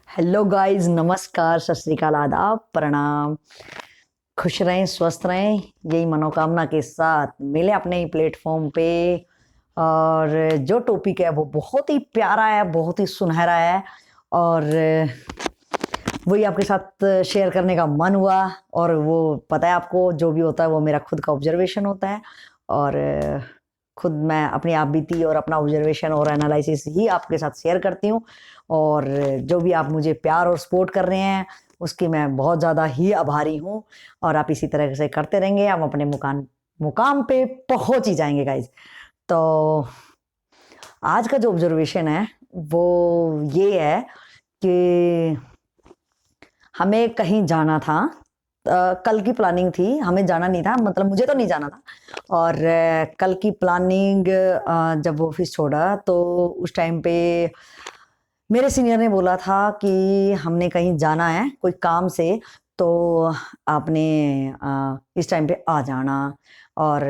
Hello guys, नमस्कार, सत श्री अकाल, आदाब, प्रणाम। खुश रहें, स्वस्थ रहें, यही मनोकामना के साथ मिले अपने ही प्लेटफॉर्म पे। और जो टॉपिक है वो बहुत ही प्यारा है, बहुत ही सुनहरा है और वही आपके साथ शेयर करने का मन हुआ। और वो पता है आपको, जो भी होता है वो मेरा खुद का ऑब्जर्वेशन होता है और खुद मैं अपनी आप बीती और अपना ऑब्जर्वेशन और एनालिसिस ही आपके साथ शेयर करती हूँ। और जो भी आप मुझे प्यार और सपोर्ट कर रहे हैं उसकी मैं बहुत ज़्यादा ही आभारी हूँ। और आप इसी तरह से करते रहेंगे, हम अपने मुकाम पे पहुँच ही जाएंगे गाइज। तो आज का जो ऑब्जर्वेशन है वो ये है कि हमें कहीं जाना था। कल की प्लानिंग थी, हमें जाना नहीं था, मतलब मुझे तो नहीं जाना था। और कल की प्लानिंग जब ऑफिस छोड़ा तो उस टाइम पे मेरे सीनियर ने बोला था कि हमने कहीं जाना है कोई काम से, तो आपने इस टाइम पे आ जाना। और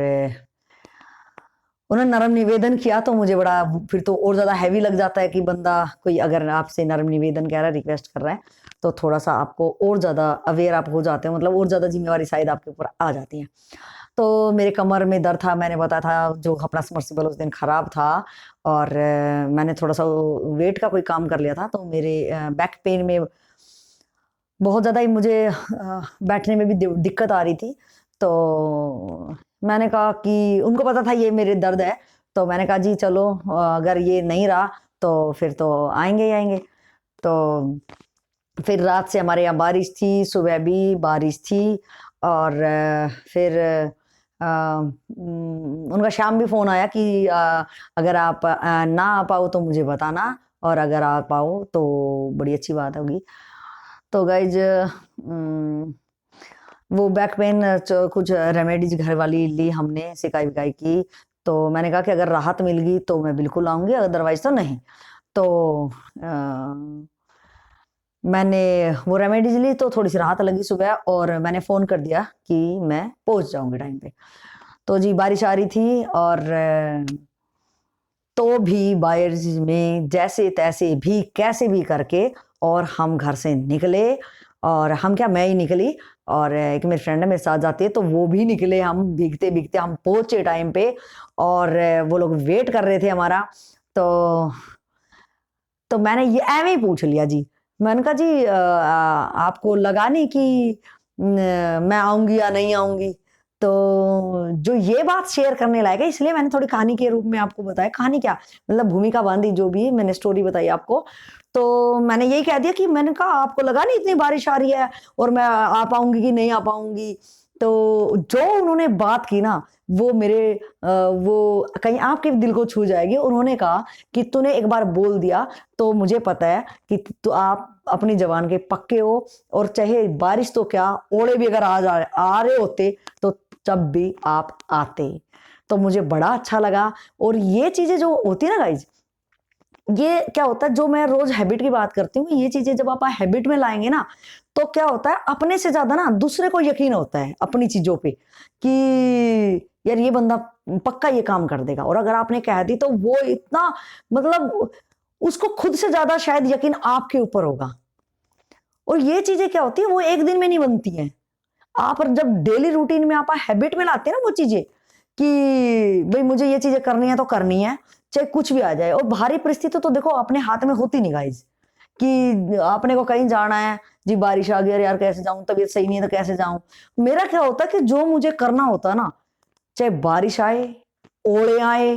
उन्होंने नरम निवेदन किया तो मुझे बड़ा, फिर तो और ज़्यादा हैवी लग जाता है कि बंदा कोई अगर आपसे नरम निवेदन कह रहा है, रिक्वेस्ट कर रहा है, तो थोड़ा सा आपको और ज़्यादा अवेयर आप हो जाते हैं, मतलब और ज़्यादा जिम्मेवारी शायद आपके ऊपर आ जाती है। तो मेरे कमर में दर्द था, मैंने बताया था, जो अपना सबमर्सिबल उस दिन ख़राब था और मैंने थोड़ा सा वेट का कोई काम कर लिया था, तो मेरे बैक पेन में बहुत ज़्यादा ही मुझे बैठने में भी दिक्कत आ रही थी। तो मैंने कहा कि उनको पता था ये मेरे दर्द है, तो मैंने कहा जी चलो, अगर ये नहीं रहा तो फिर तो आएंगे ही आएंगे। तो फिर रात से हमारे यहाँ बारिश थी, सुबह भी बारिश थी और फिर उनका शाम भी फ़ोन आया कि अगर आप ना आ पाओ तो मुझे बताना, और अगर आ पाओ तो बड़ी अच्छी बात होगी। तो गाइज वो बैक पेन कुछ रेमेडीज घर वाली ली हमने, सिकाई विकाई की। तो मैंने कहा कि अगर राहत मिल गई तो मैं बिल्कुल आऊँगी, अदरवाइज तो नहीं। तो मैंने वो रेमेडीज ली तो थोड़ी सी राहत लगी सुबह, और मैंने फ़ोन कर दिया कि मैं पहुंच जाऊंगी टाइम पे। तो जी बारिश आ रही थी और तो भी बारिश में जैसे तैसे भी कैसे भी करके और हम घर से निकले। और हम क्या, मैं ही निकली और एक मेरी फ्रेंड है मेरे साथ जाती है, तो वो भी निकले। हम भीगते भीगते हम पहुंचे टाइम पे और वो लोग वेट कर रहे थे हमारा। तो मैंने ये एवं ही पूछ लिया जी। मैंने कहा जी आपको लगा नहीं कि मैं आऊंगी या नहीं आऊंगी। तो जो ये बात शेयर करने लायक है, इसलिए मैंने थोड़ी कहानी के रूप में आपको बताया। कहानी क्या, मतलब भूमिका बांधी, जो भी मैंने स्टोरी बताई आपको। तो मैंने यही कह दिया कि मैंने कहा आपको लगा नहीं इतनी बारिश आ रही है और मैं आ पाऊंगी कि नहीं आ पाऊंगी। तो जो उन्होंने बात की ना, वो मेरे वो कहीं आपके दिल को छू जाएगी। उन्होंने कहा कि तूने एक बार बोल दिया तो मुझे पता है कि तो आप अपनी जवान के पक्के हो, और चाहे बारिश तो क्या, ओले भी अगर आ रहे होते तो तब भी आप आते। तो मुझे बड़ा अच्छा लगा। और ये चीजें जो होती है ना गाइज, ये क्या होता है, जो मैं रोज हैबिट की बात करती हूँ, ये चीजें जब आप हैबिट में लाएंगे ना, तो क्या होता है, अपने से ज्यादा ना दूसरे को यकीन होता है अपनी चीजों पे कि यार ये बंदा पक्का ये काम कर देगा। और अगर आपने कह दी तो वो इतना, मतलब उसको खुद से ज्यादा शायद यकीन आपके ऊपर होगा। और ये चीजें क्या होती है, वो एक दिन में नहीं बनती हैं। आप जब डेली रूटीन में आप हैबिट में लाते हैं ना वो चीजें, कि भाई मुझे ये चीजें करनी है तो करनी है, चाहे कुछ भी आ जाए। और भारी परिस्थिति तो देखो अपने हाथ में होती नहीं गाइज, कि आपने को कहीं जाना है, जी बारिश आ गई, अरे यार कैसे जाऊं, तबीयत सही नहीं है तो कैसे जाऊं। मेरा क्या होता है कि जो मुझे करना होता है ना, चाहे बारिश आए, ओले आए,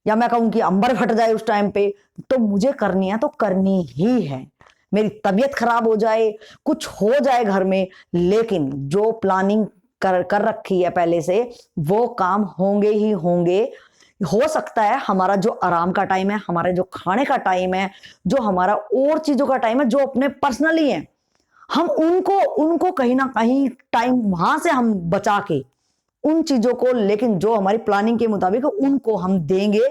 या मैं कहूं कि अंबर फट जाए उस टाइम पे, तो मुझे करनी है तो करनी ही है। मेरी तबीयत खराब हो जाए, कुछ हो जाए घर में, लेकिन जो प्लानिंग कर रखी है पहले से, वो काम होंगे ही होंगे। हो सकता है हमारा जो आराम का टाइम है, हमारे जो खाने का टाइम है, जो हमारा और चीजों का टाइम है, जो अपने पर्सनली है, हम उनको उनको कहीं ना कहीं टाइम वहां से हम बचा के उन चीजों को, लेकिन जो हमारी प्लानिंग के मुताबिक उनको हम देंगे।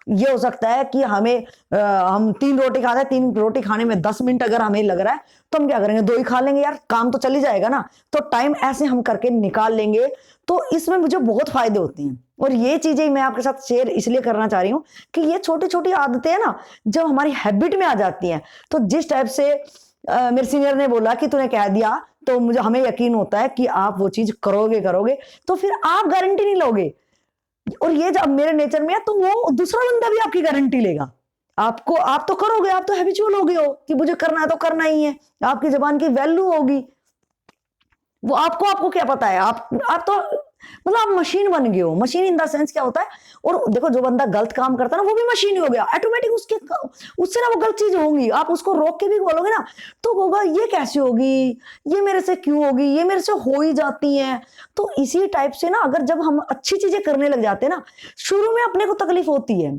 ये हो सकता है कि हमें हम 3 रोटी खाते हैं, 3 रोटी खाने में 10 मिनट अगर हमें लग रहा है, तो हम क्या करेंगे, 2 ही खा लेंगे, यार काम तो चल ही जाएगा ना। तो टाइम ऐसे हम करके निकाल लेंगे। तो इसमें मुझे बहुत फायदे होते हैं। और ये चीजें मैं आपके साथ शेयर इसलिए करना चाह रही हूँ कि ये छोटी छोटी आदतें हैं ना, जब हमारी हैबिट में आ जाती हैं, तो जिस टाइप से मेरे सीनियर ने बोला कि तूने कह दिया तो मुझे हमें यकीन होता है कि आप वो चीज करोगे करोगे, तो फिर आप गारंटी नहीं लोगे। और ये जब मेरे नेचर में है तो वो दूसरा बंदा भी आपकी गारंटी लेगा। आपको, आप तो करोगे, आप तो हैबिचुअल हो गए हो कि मुझे करना है तो करना ही है, आपकी जबान की वैल्यू होगी। वो आपको क्या पता है, आप तो मतलब आप मशीन बन गए हो। मशीन इन द सेंस क्या होता है, और देखो जो बंदा गलत काम करता है ना वो भी मशीन हो गया ऑटोमेटिक, उससे ना वो गलत चीज होंगी। आप उसको रोक के भी बोलोगे ना तो होगा ये कैसे होगी, ये मेरे से क्यों होगी, ये मेरे से हो ही जाती है। तो इसी टाइप से ना अगर जब हम अच्छी चीजें करने लग जाते हैं ना, शुरू में अपने को तकलीफ होती है।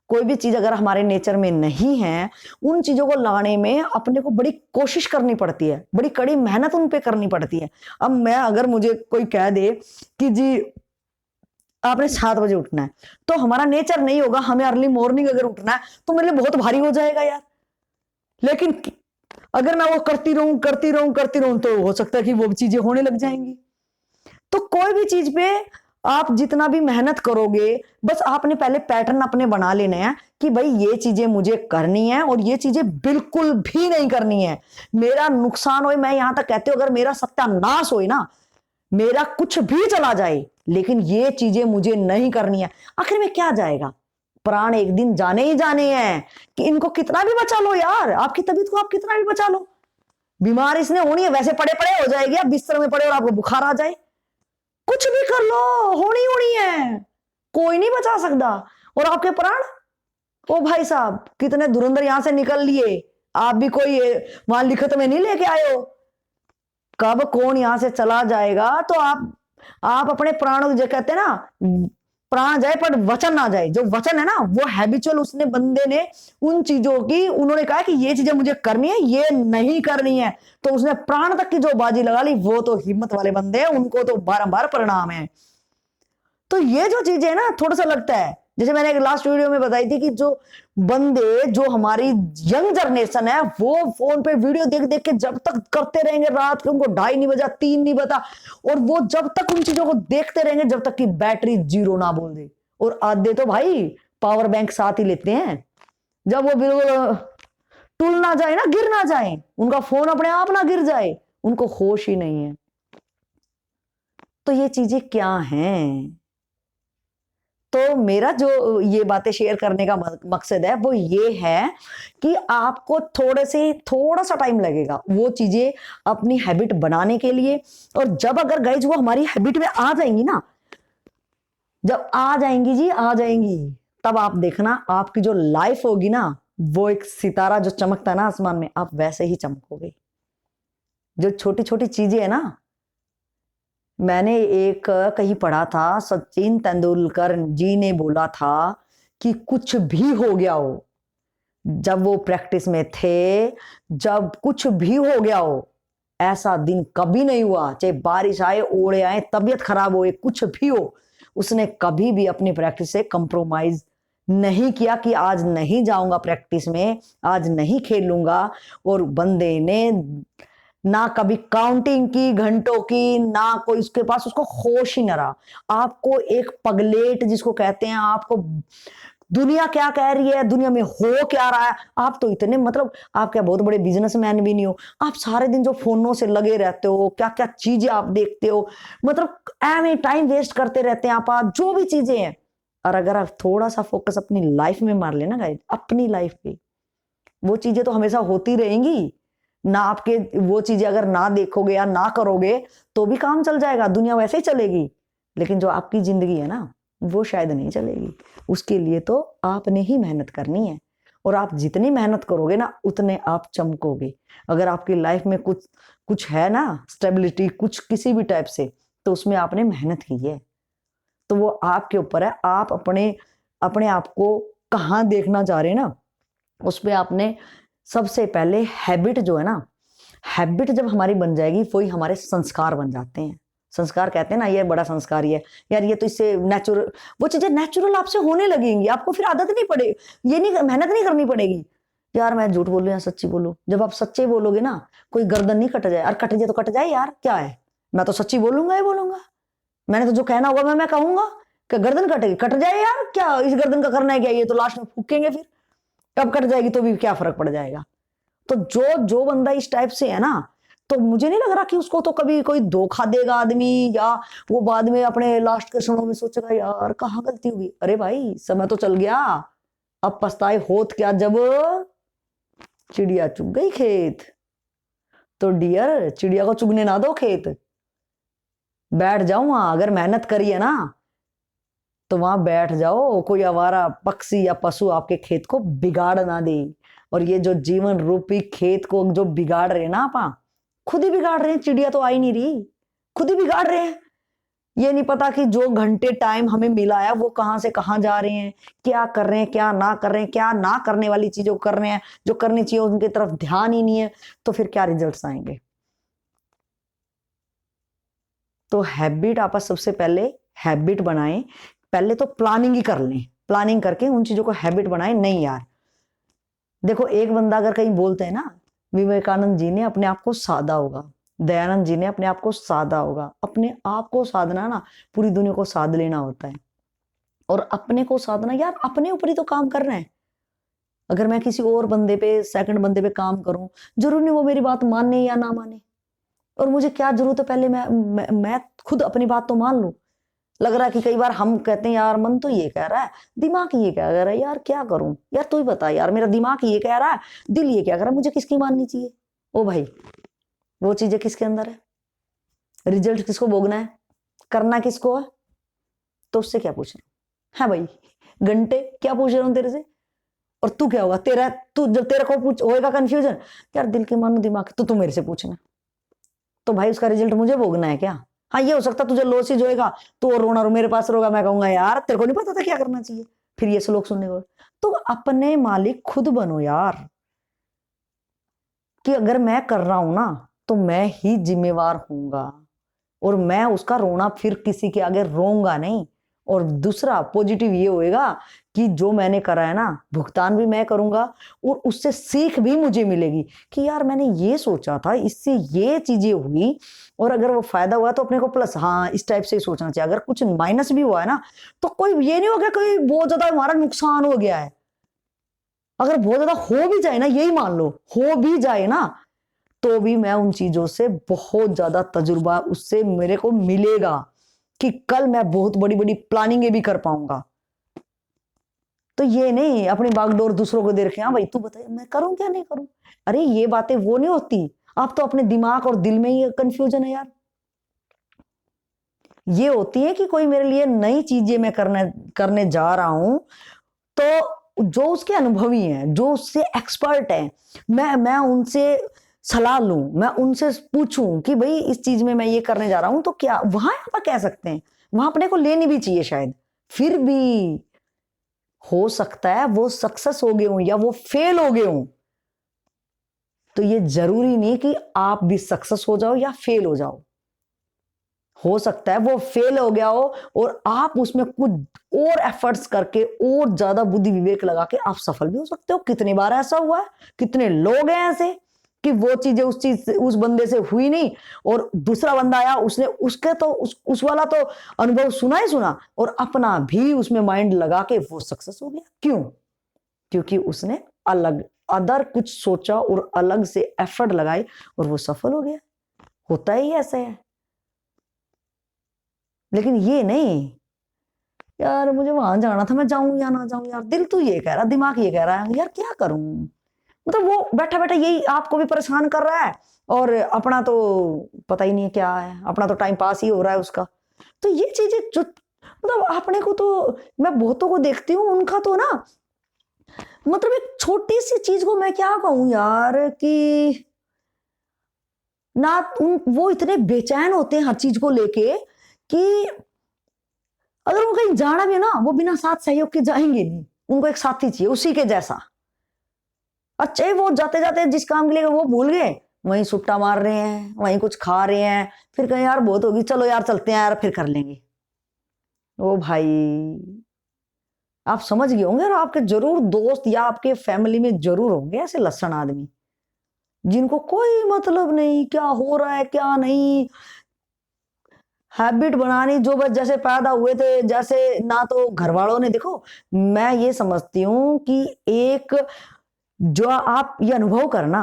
कोई भी चीज अगर हमारे नेचर में नहीं है, उन चीजों को लाने में अपने को बड़ी कोशिश करनी पड़ती है, बड़ी कड़ी मेहनत उन पे करनी पड़ती है। अब मैं, अगर मुझे कोई कह दे कि जी आपने 7 बजे उठना है, तो हमारा नेचर नहीं होगा, हमें अर्ली मॉर्निंग अगर उठना है तो मेरे लिए बहुत भारी हो जाएगा यार। लेकिन अगर मैं वो करती रहूं तो हो सकता है कि वो चीजें होने लग जाएंगी। तो कोई भी चीज पे आप जितना भी मेहनत करोगे, बस आपने पहले पैटर्न अपने बना लेने हैं कि भाई ये चीजें मुझे करनी है और ये चीजें बिल्कुल भी नहीं करनी है। मेरा नुकसान हो, मैं यहां तक कहती हूं अगर मेरा सत्यानाश हो ना, मेरा कुछ भी चला जाए, लेकिन ये चीजें मुझे नहीं करनी है। आखिर में क्या जाएगा, प्राण एक दिन जाने ही जाने हैं, कि इनको कितना भी बचा लो यार, आपकी तबीयत को आप कितना भी बचा लो, बीमार इसने होनी है, वैसे पड़े पड़े हो जाएगी, आप बिस्तर में पड़े और आपको बुखार आ जाए, कुछ भी कर लो होनी होनी है, कोई नहीं बचा सकता। और आपके प्राण, ओ भाई साहब कितने धुरंधर यहां से निकल लिए, आप भी कोई वहां लिखत में नहीं लेके आए हो, कब कौन यहां से चला जाएगा। तो आप अपने प्राणों को, जो कहते हैं ना प्राण जाए पर वचन ना जाए, जो वचन है ना वो हैबिचुअल, उसने बंदे ने उन चीजों की, उन्होंने कहा कि ये चीजें मुझे करनी है, ये नहीं करनी है, तो उसने प्राण तक की जो बाजी लगा ली, वो तो हिम्मत वाले बंदे हैं, उनको तो बारंबार प्रणाम है। तो ये जो चीजें है ना, थोड़ा सा लगता है, जैसे मैंने एक लास्ट वीडियो में बताई थी कि जो बंदे, जो हमारी यंग जनरेशन है, वो फोन पे वीडियो देख देख के जब तक करते रहेंगे, रात के उनको 2:30 नहीं बजा, 3 नहीं बता, और वो जब तक उन चीजों को देखते रहेंगे जब तक कि बैटरी 0 ना बोल दे। और आधे तो भाई पावर बैंक साथ ही लेते हैं, जब वो बिल्कुल टूल ना जाए ना, गिर ना जाए, उनका फोन अपने आप ना गिर जाए, उनको होश ही नहीं है। तो ये चीजें क्या हैं। तो मेरा जो ये बातें शेयर करने का मकसद है वो ये है कि आपको थोड़ा सा टाइम लगेगा वो चीजें अपनी हैबिट बनाने के लिए। और जब अगर गाइज वो हमारी हैबिट में आ जाएंगी ना, जब आ जाएंगी जी, आ जाएंगी, तब आप देखना आपकी जो लाइफ होगी ना, वो एक सितारा जो चमकता है ना आसमान में, आप वैसे ही चमकोगे। जो छोटी छोटी चीजें है ना, मैंने एक कहीं पढ़ा था, सचिन तेंदुलकर जी ने बोला था कि कुछ भी हो गया हो, जब वो प्रैक्टिस में थे, जब कुछ भी हो गया हो, ऐसा दिन कभी नहीं हुआ, चाहे बारिश आए, ओड़े आए, तबीयत खराब हो, कुछ भी हो, उसने कभी भी अपनी प्रैक्टिस से कंप्रोमाइज नहीं किया कि आज नहीं जाऊंगा प्रैक्टिस में, आज नहीं खेलूंगा। और बंदे ने ना कभी काउंटिंग की घंटों की, ना कोई उसके पास, उसको होश ही न रहा। आपको एक पगलेट जिसको कहते हैं, आपको दुनिया क्या कह रही है, दुनिया में हो क्या रहा है, आप तो इतने, मतलब आप क्या बहुत बड़े बिजनेसमैन भी नहीं हो, आप सारे दिन जो फोनों से लगे रहते हो, क्या क्या चीजें आप देखते हो, मतलब एवं टाइम वेस्ट करते रहते हैं आप जो भी चीजें हैं। और अगर आप थोड़ा सा फोकस अपनी लाइफ में मार लेना गाइस, अपनी लाइफ पे, वो चीजें तो हमेशा होती रहेंगी ना। आपके वो चीजें अगर ना देखोगे या ना करोगे तो भी काम चल जाएगा, दुनिया वैसे ही चलेगी, लेकिन जो आपकी जिंदगी है ना वो शायद नहीं चलेगी। उसके लिए तो आपने ही मेहनत करनी है, और आप जितनी मेहनत करोगे ना उतने आप चमकोगे। अगर आपकी लाइफ में कुछ है ना स्टेबिलिटी, कुछ किसी भी टाइप से, तो उसमें आपने मेहनत की है, तो वो आपके ऊपर है। आप अपने आप को कहाँ देखना चाह रहे हैं ना, उस पर आपने सबसे पहले हैबिट जो है ना, हैबिट जब हमारी बन जाएगी, वही हमारे संस्कार बन जाते हैं। संस्कार कहते हैं ना, ये बड़ा संस्कार ही है यार, ये तो इससे नेचुरल, वो चीजें नेचुरल आपसे होने लगेंगी, आपको फिर आदत नहीं पड़ेगी, ये नहीं, मेहनत नहीं करनी पड़ेगी। यार मैं झूठ बोलूं या सच्ची बोलूं, जब आप सच्चे बोलोगे ना, कोई गर्दन नहीं कट जाए, और कट जाए तो कट जाए यार, क्या है, मैं तो सच्ची बोलूंगा ही बोलूंगा, मैंने तो जो कहना होगा मैं कहूंगा कि गर्दन कटेगी, कट जाए यार, क्या इस गर्दन का करना है क्या, ये तो लास्ट में फूकेंगे फिर, कब कट जाएगी तो भी क्या फर्क पड़ जाएगा। तो जो जो बंदा इस टाइप से है ना, तो मुझे नहीं लग रहा कि उसको तो कभी कोई धोखा देगा आदमी, या वो बाद में अपने लास्ट के क्षणों में सोचेगा यार कहाँ गलती हुई। अरे भाई समय तो चल गया, अब पछताए होत क्या जब चिड़िया चुग गई खेत। तो डियर, चिड़िया को चुगने ना दो खेत, बैठ जाओ वहां। अगर मेहनत करी है ना तो वहां बैठ जाओ, कोई आवारा पक्षी या पशु आपके खेत को बिगाड़ ना दे। और ये जो जीवन रूपी खेत को जो बिगाड़ रहे ना, आप खुद ही बिगाड़ रहे हैं। चिड़िया तो आई नहीं रही, खुद ही बिगाड़ रहे हैं। ये नहीं पता कि जो घंटे टाइम हमें मिला है वो कहां से कहां जा रहे हैं, क्या कर रहे हैं, क्या ना कर रहे हैं, क्या ना करने वाली चीजों कर रहे हैं, जो करनी चाहिए उनकी तरफ ध्यान ही नहीं है। तो फिर क्या रिजल्ट्स आएंगे। तो हैबिट आप सबसे पहले हैबिट बनाएं, पहले तो प्लानिंग ही कर लें, प्लानिंग करके उन चीजों को हैबिट बनाएं। नहीं यार देखो, एक बंदा अगर कहीं बोलते हैं ना, विवेकानंद जी ने अपने आप को साधा होगा, दयानंद जी ने अपने आप को साधा होगा। अपने आप को साधना ना पूरी दुनिया को साध लेना होता है। और अपने को साधना यार अपने ऊपर ही तो काम करना है। अगर मैं किसी और बंदे पे, सेकंड बंदे पे काम करूं, जरूरी नहीं वो मेरी बात माने या ना माने। और मुझे क्या जरूरत है, पहले मैं खुद अपनी बात तो मान लूं। लग रहा है कि कई बार हम कहते हैं यार मन तो ये कह रहा है, दिमाग ये क्या कह रहा है, यार क्या करूं, यार तू ही बता यार, मेरा दिमाग ये कह रहा है, दिल ये क्या कह रहा है, मुझे किसकी माननी चाहिए। ओ भाई, वो चीजें किसके अंदर है, रिजल्ट किसको भोगना है, करना किसको है। तो उससे क्या पूछ रहा है भाई, घंटे क्या पूछ रहा हूं तेरे से। और तू क्या होगा, तेरा तू जब तेरे को पूछ होएगा कंफ्यूजन, यार दिल के मानो दिमाग, तो तू मेरे से पूछना। तो भाई उसका रिजल्ट मुझे भोगना है क्या। हाँ ये हो सकता तुझे लॉस ही होएगा, तो और रोना रो मेरे पास रोगा, मैं कहूंगा यार तेरे को नहीं पता था क्या करना चाहिए, फिर ये श्लोक सुनने को। तो अपने मालिक खुद बनो यार, कि अगर मैं कर रहा हूं ना तो मैं ही जिम्मेवार हूंगा, और मैं उसका रोना फिर किसी के आगे रोऊंगा नहीं। और दूसरा पॉजिटिव ये होएगा कि जो मैंने करा है ना, भुगतान भी मैं करूंगा, और उससे सीख भी मुझे मिलेगी कि यार मैंने ये सोचा था, इससे ये चीजें हुई, और अगर वो फायदा हुआ तो अपने को प्लस, हाँ इस टाइप से ही सोचना चाहिए। अगर कुछ माइनस भी हुआ है ना, तो कोई ये नहीं हो गया कोई बहुत ज्यादा हमारा नुकसान हो गया है। अगर बहुत ज्यादा हो भी जाए ना, यही मान लो हो भी जाए ना, तो भी मैं उन चीजों से बहुत ज्यादा तजुर्बा उससे मेरे को मिलेगा, कि कल मैं बहुत बड़ी बड़ी प्लानिंगें भी कर पाऊंगा। तो ये नहीं अपनी बागडोर दूसरों को दे रखे, हाँ भाई तू बता मैं करूं क्या नहीं करूं। अरे ये बातें वो नहीं होती, आप तो अपने दिमाग और दिल में ही कंफ्यूजन है यार। ये होती है कि कोई मेरे लिए नई चीजें मैं करने जा रहा हूं, तो जो उसके अनुभवी हैं, जो उससे एक्सपर्ट हैं, मैं उनसे सलाह लूं, मैं उनसे पूछूं कि भाई इस चीज में मैं ये करने जा रहा हूं, तो क्या वहां आप कह सकते हैं, वहां अपने को लेनी भी चाहिए शायद। फिर भी हो सकता है वो सक्सेस हो गए हों या वो फेल हो गए हों, तो ये जरूरी नहीं कि आप भी सक्सेस हो जाओ या फेल हो जाओ। हो सकता है वो फेल हो गया हो और आप उसमें कुछ और एफर्ट्स करके और ज्यादा बुद्धि विवेक लगा के आप सफल भी हो सकते हो। कितनी बार ऐसा हुआ है, कितने लोग हैं ऐसे कि वो चीजें उस चीज उस बंदे से हुई नहीं, और दूसरा बंदा आया, उसने उसके तो उस वाला तो अनुभव सुना ही सुना, और अपना भी उसमें माइंड लगा के वो सक्सेस हो गया। क्यों? क्योंकि उसने अलग अदर कुछ सोचा और अलग से एफर्ट लगाए और वो सफल हो गया। होता ही ऐसा है। लेकिन ये नहीं यार मुझे वहां जाना था, मैं जाऊं या ना जाऊं, यार दिल तो ये कह रहा, दिमाग ये कह रहा है, यार क्या करूं। मतलब वो बैठा बैठा यही आपको भी परेशान कर रहा है, और अपना तो पता ही नहीं है क्या है, अपना तो टाइम पास ही हो रहा है उसका। तो ये चीजें जो मतलब अपने को तो, मैं बहुतों को देखती हूँ उनका तो ना, मतलब एक छोटी सी चीज को मैं क्या कहूं यार, कि ना वो इतने बेचैन होते हैं हर चीज को लेके, कि अगर वो कहीं जाना भी है ना, वो बिना साथ सहयोग के जाएंगे नहीं, उनको एक साथी चाहिए उसी के जैसा। अच्छा वो जाते जाते जिस काम के लिए वो भूल गए, वहीं सुट्टा मार रहे हैं, वहीं कुछ खा रहे हैं, फिर कहीं यार बहुत होगी, चलो यार चलते हैं यार फिर कर लेंगे। ओ भाई आप समझ गए होंगे, और आपके जरूर दोस्त या आपके फैमिली में जरूर होंगे ऐसे लक्षण आदमी, जिनको कोई मतलब नहीं क्या हो रहा है क्या नहीं। हैबिट बनानी जो बस जैसे पैदा हुए थे, जैसे ना तो घर वालों ने देखो, मैं ये समझती हूँ कि एक जो आप ये अनुभव करना,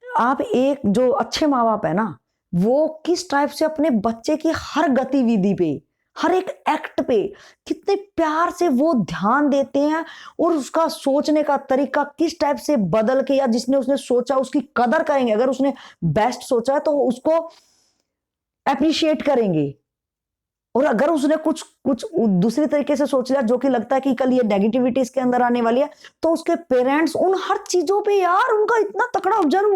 आप एक जो अच्छे माँ बाप है ना, वो किस टाइप से अपने बच्चे की हर गतिविधि पे, हर एक एक्ट पे कितने प्यार से वो ध्यान देते हैं, और उसका सोचने का तरीका किस टाइप से बदल के, या जिसने उसने सोचा उसकी कदर करेंगे। अगर उसने बेस्ट सोचा है तो उसको अप्रिशिएट करेंगे, और अगर उसने कुछ कुछ दूसरी तरीके से सोच लिया जो कि लगता है कि कल ये नेगेटिविटी इसके अंदर आने वाली है, तो उसके पेरेंट्स उन हर चीजों पे यार उनका इतना तकड़ा ऑब्जर्व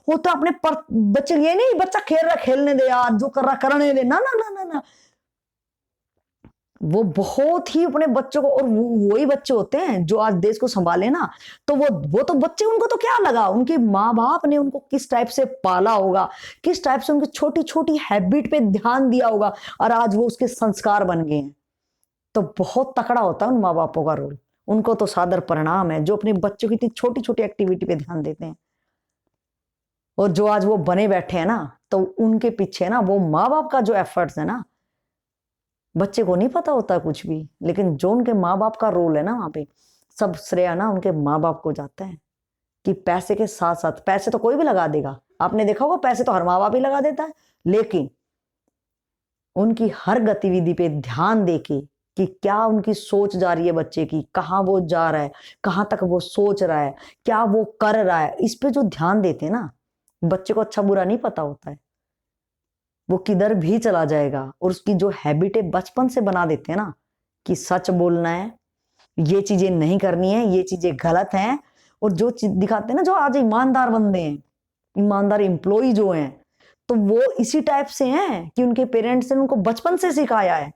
होता है अपने बच्चे। ये नहीं बच्चा खेल रहा खेलने दे यार, जो कर रहा करने दे, ना ना ना ना ना, वो बहुत ही अपने बच्चों को, और वही बच्चे होते हैं जो आज देश को संभाले ना। तो वो तो बच्चे, उनको तो क्या लगा, उनके माँ बाप ने उनको किस टाइप से पाला होगा, किस टाइप से उनकी छोटी छोटी हैबिट पे ध्यान दिया होगा, और आज वो उसके संस्कार बन गए हैं। तो बहुत तकड़ा होता है उन माँ बापों का रोल। उनको तो सादर प्रणाम है जो अपने बच्चों की इतनी छोटी छोटी एक्टिविटी पे ध्यान देते हैं। और जो आज वो बने बैठे हैं ना, तो उनके पीछे ना वो माँ बाप का जो एफर्ट्स है ना, बच्चे को नहीं पता होता कुछ भी, लेकिन जो उनके माँ बाप का रोल है ना, वहां पे सब श्रेय ना उनके माँ बाप को जाता है। कि पैसे के साथ साथ, पैसे तो कोई भी लगा देगा, आपने देखा होगा पैसे तो हर माँ बाप ही लगा देता है, लेकिन उनकी हर गतिविधि पे ध्यान देके कि क्या उनकी सोच जा रही है बच्चे की, कहाँ वो जा रहा है, कहाँ तक वो सोच रहा है, क्या वो कर रहा है, इस पे जो ध्यान देते हैं ना, बच्चे को अच्छा बुरा नहीं पता होता है, वो किधर भी चला जाएगा। और उसकी जो हैबिटें बचपन से बना देते हैं ना, कि सच बोलना है, ये चीजें नहीं करनी है, ये चीजें गलत हैं। और जो चीज दिखाते हैं ना, जो आज ईमानदार बंदे हैं, ईमानदार एम्प्लॉय जो हैं, तो वो इसी टाइप से हैं कि उनके पेरेंट्स ने उनको बचपन से सिखाया है।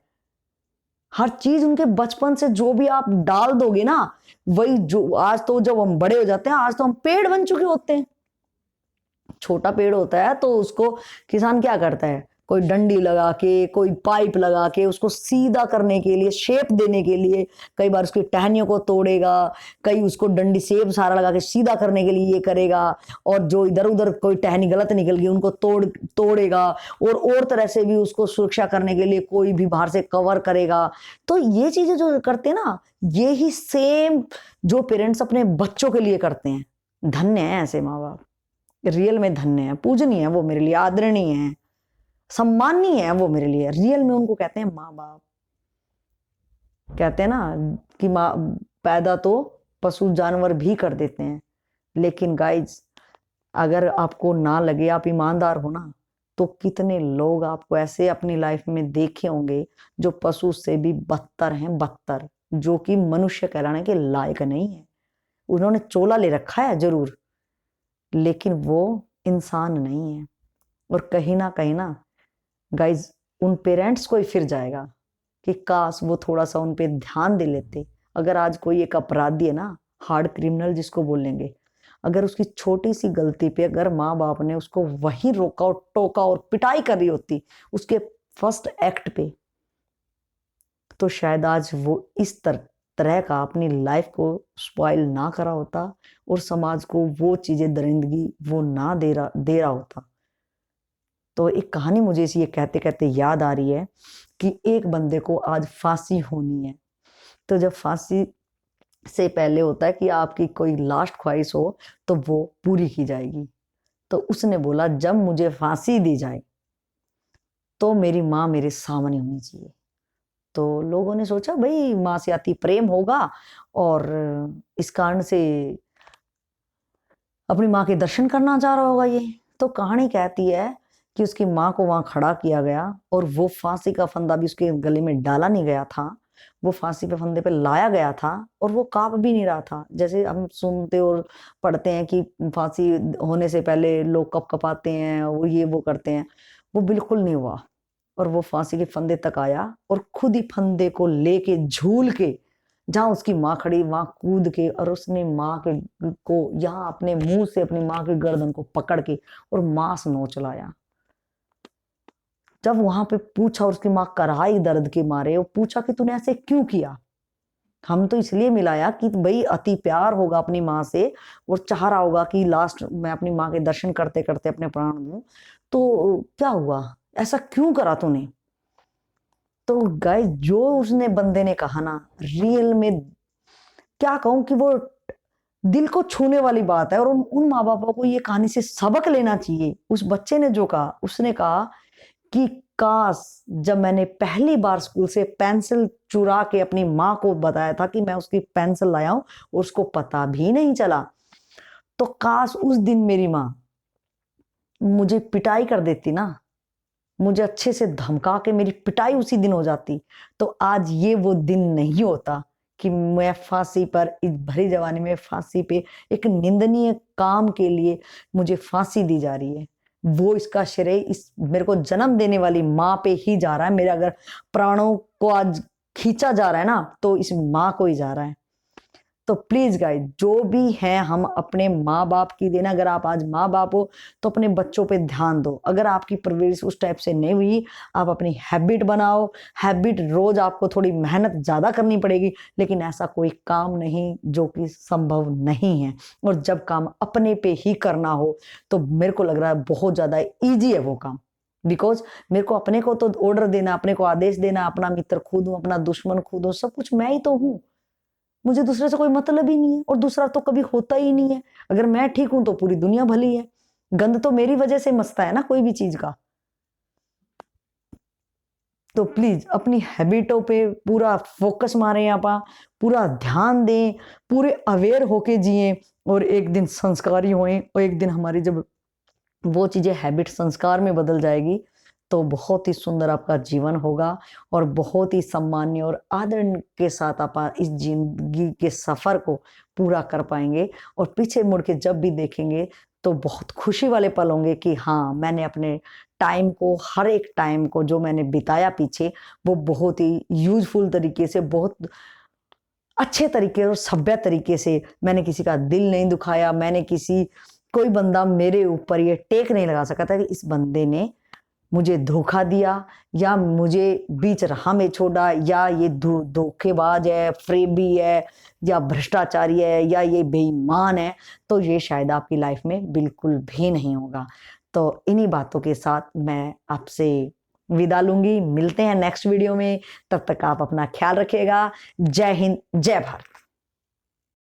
हर चीज उनके बचपन से जो भी आप डाल दोगे ना, वही जो आज तो जब हम बड़े हो जाते हैं, आज तो हम पेड़ बन चुके होते हैं। छोटा पेड़ होता है तो उसको किसान क्या करता है, कोई डंडी लगा के, कोई पाइप लगा के उसको सीधा करने के लिए, शेप देने के लिए, कई बार उसकी टहनियों को तोड़ेगा, कई उसको डंडी शेप सारा लगा के सीधा करने के लिए ये करेगा, और जो इधर उधर कोई टहनी गलत निकल गई उनको तोड़ेगा, और तरह से भी उसको सुरक्षा करने के लिए कोई भी बाहर से कवर करेगा। तो ये चीजें जो करते हैं ना, ये ही सेम जो पेरेंट्स अपने बच्चों के लिए करते हैं। धन्य है ऐसे माँ बाप, रियल में धन्य है, पूजनीय है वो मेरे लिए, आदरणीय है, सम्माननीय है वो मेरे लिए। रियल में उनको कहते हैं माँ बाप। कहते हैं ना कि माँ पैदा तो पशु जानवर भी कर देते हैं, लेकिन गाइज अगर आपको ना लगे, आप ईमानदार हो ना, तो कितने लोग आपको ऐसे अपनी लाइफ में देखे होंगे जो पशु से भी बदतर हैं, बदतर, जो कि मनुष्य कहलाने के लायक नहीं है। उन्होंने चोला ले रखा है जरूर, लेकिन वो इंसान नहीं है। और कहीं ना गाइज उन पेरेंट्स को ही फिर जाएगा कि काश वो थोड़ा सा उन पे ध्यान दे लेते। अगर आज कोई एक अपराधी है ना, हार्ड क्रिमिनल जिसको बोलेंगे, अगर उसकी छोटी सी गलती पे अगर माँ बाप ने उसको वहीं रोका और टोका और पिटाई कर रही होती उसके फर्स्ट एक्ट पे, तो शायद आज वो इस तरह का अपनी लाइफ को स्पॉइल ना करा होता, और समाज को वो चीजें दरिंदगी वो ना दे रहा होता। तो एक कहानी मुझे ये कहते कहते याद आ रही है कि एक बंदे को आज फांसी होनी है। तो जब फांसी से पहले होता है कि आपकी कोई लास्ट ख्वाहिश हो तो वो पूरी की जाएगी। तो उसने बोला जब मुझे फांसी दी जाए तो मेरी माँ मेरे सामने होनी चाहिए। तो लोगों ने सोचा भाई माँ से अति प्रेम होगा और इस कारण से अपनी माँ के दर्शन करना चाह रहा होगा ये। तो कहानी कहती है कि उसकी माँ को वहां खड़ा किया गया और वो फांसी का फंदा भी उसके गले में डाला नहीं गया था, वो फांसी पे फंदे पे लाया गया था और वो कांप भी नहीं रहा था। जैसे हम सुनते और पढ़ते हैं कि फांसी होने से पहले लोग कप कपाते हैं, वो ये वो करते हैं, वो बिल्कुल नहीं हुआ। और वो फांसी के फंदे तक आया और खुद ही फंदे को लेके झूल के जहां उसकी माँ खड़ी वहां कूद के, और उसने माँ के को यहाँ अपने मुंह से अपनी माँ के गर्दन को पकड़ के और मांस नोच लाया। जब वहां पे पूछा और उसकी माँ कराई दर्द के मारे, वो पूछा कि तूने ऐसे क्यों किया। हम तो इसलिए मिलाया कि भाई अति प्यार होगा अपनी माँ से और चाह रहा होगा कि लास्ट मैं अपनी माँ के दर्शन करते करते अपने प्राण दूं। तो क्या हुआ, ऐसा क्यों करा तूने। तो गाइस जो उसने बंदे ने कहा ना, रियल में क्या कहूं कि वो दिल को छूने वाली बात है। और उन माँ बापों को ये कहानी से सबक लेना चाहिए। उस बच्चे ने जो कहा, उसने कहा कि काश जब मैंने पहली बार स्कूल से पेंसिल चुरा के अपनी माँ को बताया था कि मैं उसकी पेंसिल लाया हूं और उसको पता भी नहीं चला, तो काश उस दिन मेरी माँ मुझे पिटाई कर देती ना, मुझे अच्छे से धमका के मेरी पिटाई उसी दिन हो जाती, तो आज ये वो दिन नहीं होता कि मैं फांसी पर, इस भरी जवानी में फांसी पे, एक निंदनीय काम के लिए मुझे फांसी दी जा रही है। वो इसका श्रेय इस मेरे को जन्म देने वाली माँ पे ही जा रहा है। मेरे अगर प्राणों को आज खींचा जा रहा है ना, तो इस माँ को ही जा रहा है। तो प्लीज गाइस, जो भी है हम अपने माँ बाप की देना। अगर आप आज माँ बाप हो तो अपने बच्चों पे ध्यान दो। अगर आपकी परवरिश उस टाइप से नहीं हुई, आप अपनी हैबिट बनाओ। हैबिट रोज आपको थोड़ी मेहनत ज्यादा करनी पड़ेगी, लेकिन ऐसा कोई काम नहीं जो कि संभव नहीं है। और जब काम अपने पे ही करना हो तो मेरे को लग रहा है बहुत ज्यादा ईजी है वो काम। बिकॉज मेरे को अपने को तो ऑर्डर देना, अपने को आदेश देना, अपना मित्र खुद हूं, अपना दुश्मन खुद हूं, सब कुछ मैं ही तो हूं। मुझे दूसरे से कोई मतलब ही नहीं है, और दूसरा तो कभी होता ही नहीं है। अगर मैं ठीक हूं तो पूरी दुनिया भली है। गंद तो मेरी वजह से मचता है ना कोई भी चीज का। तो प्लीज अपनी हैबिटों पे पूरा फोकस मारें, आप पूरा ध्यान दें, पूरे अवेयर होके जिए, और एक दिन संस्कारी होएं। और एक दिन हमारी जब वो चीजें हैबिट संस्कार में बदल जाएगी, तो बहुत ही सुंदर आपका जीवन होगा, और बहुत ही सम्मान्य और आदर के साथ आप इस जिंदगी के सफर को पूरा कर पाएंगे। और पीछे मुड़ के जब भी देखेंगे तो बहुत खुशी वाले पल होंगे कि हाँ, मैंने अपने टाइम को, हर एक टाइम को जो मैंने बिताया पीछे, वो बहुत ही यूजफुल तरीके से, बहुत अच्छे तरीके और सभ्य तरीके से, मैंने किसी का दिल नहीं दुखाया। मैंने कोई बंदा मेरे ऊपर ये टेक नहीं लगा सका था कि इस बंदे ने मुझे धोखा दिया, या मुझे बीच राह में छोड़ा, या ये धोखेबाज है, फ्रेबी है, या भ्रष्टाचारी है, या ये बेईमान है। तो ये शायद आपकी लाइफ में बिल्कुल भी नहीं होगा। तो इन्हीं बातों के साथ मैं आपसे विदा लूंगी। मिलते हैं नेक्स्ट वीडियो में। तब तक आप अपना ख्याल रखिएगा। जय हिंद, जय भारत।